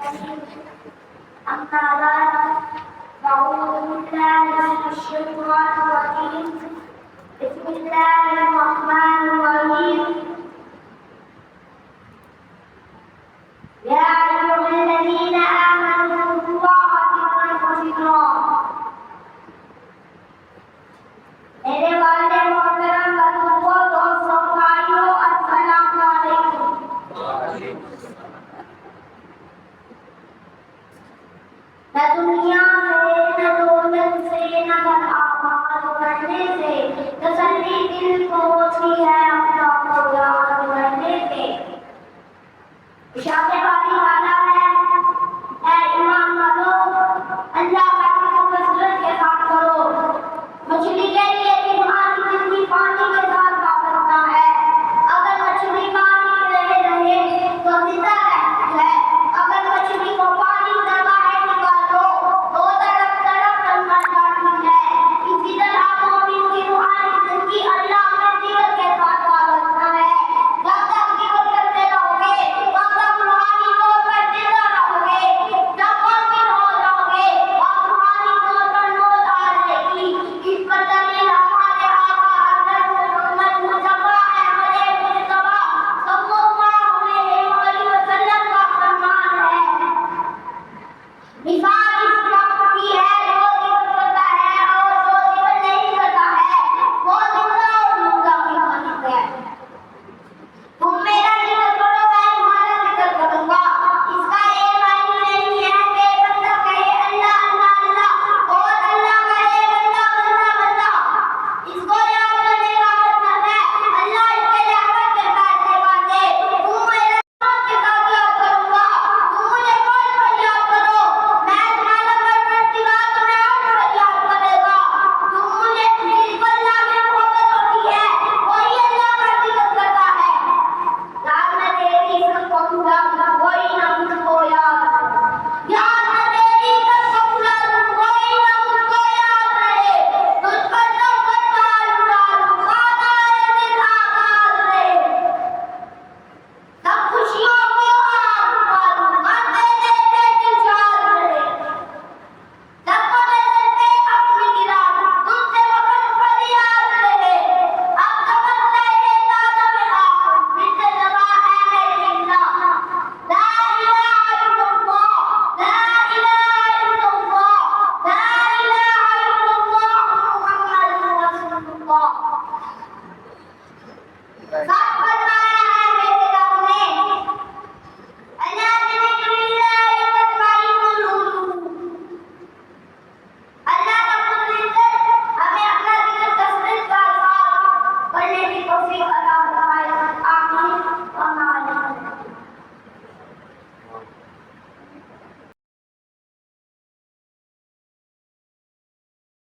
أما بعد فأعوذ بالله من الشيطان الرجيم بسم الله الرحمن الرحيم يا أيها الذين آمنوا اذكروا الله ذكرا كثيرا मेरे वाले मोहतरम बुजुर्गों दोस्तों भाइयों अस्सलाम वालेकुम। न दुनिया से न दौलत से न घर आबाद करने से तसल्ली दिल को होती है अपना को याद करने से। शाके बारी वाला है ऐ ईमान वालो अल्लाह का कसरत के साथ करो। मछली के लिए पानी जितनी पानी के साथ वापरता है। अगर मछली पानी में रहे तो जिंदा रहती है। अगर मछली को पानी से बाहर निकालो तो तड़प तड़प मर जाती है। इसी तरह मोमिन की रूहानी जिंदगी अल्लाह में जिगर के साथ वापरता है। जब तक जिगर करते रहोगे तब तक रूहानी तौर पर जिंदा रहोगे। जब मोमिन हो जाओगे और रूहानी तौर पर मौत आ जाएगी। इस पर दलील हमारे आका हज़रत मोहम्मद मुस्तफा अहमद मुस्तफा सल्लल्लाहु अलैहि वसल्लम का फरमान है। मिसाल इस वक्त की है जो जिक्र करता है और जो जिक्र नहीं करता है वो जिंदा और मुर्दा की मालिक है। तुम मेरा जिक्र करो मैं तुम्हारा जिक्र करूंगा। इसका एक मायने नहीं है कि बंदा कहे अल्लाह अल्लाह अल्लाह और अल्लाह कहे बंदा बंदा बंदा। इसको याद करने का मतलब है अल्लाह इसके रहमत के साथ बातें तुम मेरे रहमत के साथ याद करूंगा। तुम मुझे कौन पर याद करो मैं तुम्हारा परवरदिगार तुम्हें और पर याद करेगा। तुम मुझे जिस पर अल्लाह की मोहब्बत होती है वही अल्लाह का जिक्र करता है। याद न तेरी सबको भुला कोई न मुझको याद। याद न तेरी सबको भुला कोई न मुझको याद रहे। तुझ पर सब बरसात उड़ा खाना है दिल आबाद रहे। सब खुशियों को आग मारूं मरते देते दिलशाद रहे। सबको नजर पे अपनी गिरा तुमसे वफा फरियाद रहे। अब कमर रहे दादा में आँख फिर से जवा है मेरी इल्ला। ला इलाहा इल्लल्लाह ला इलाहा इल्लल्लाह ला इलाहा इल्लल्लाह मुहम्मदुर रसूलुल्लाह। साथ फरमाया है मेरे रब ने अला बिज़िक्रिल्लाहि तत्मइन्नुल क़ुलूब। अल्लाह रब्बुल इज्जत हमें अपना जिक्र कसरत के साथ करने की तौफीक अता फरमाए। आमीन व आमीन।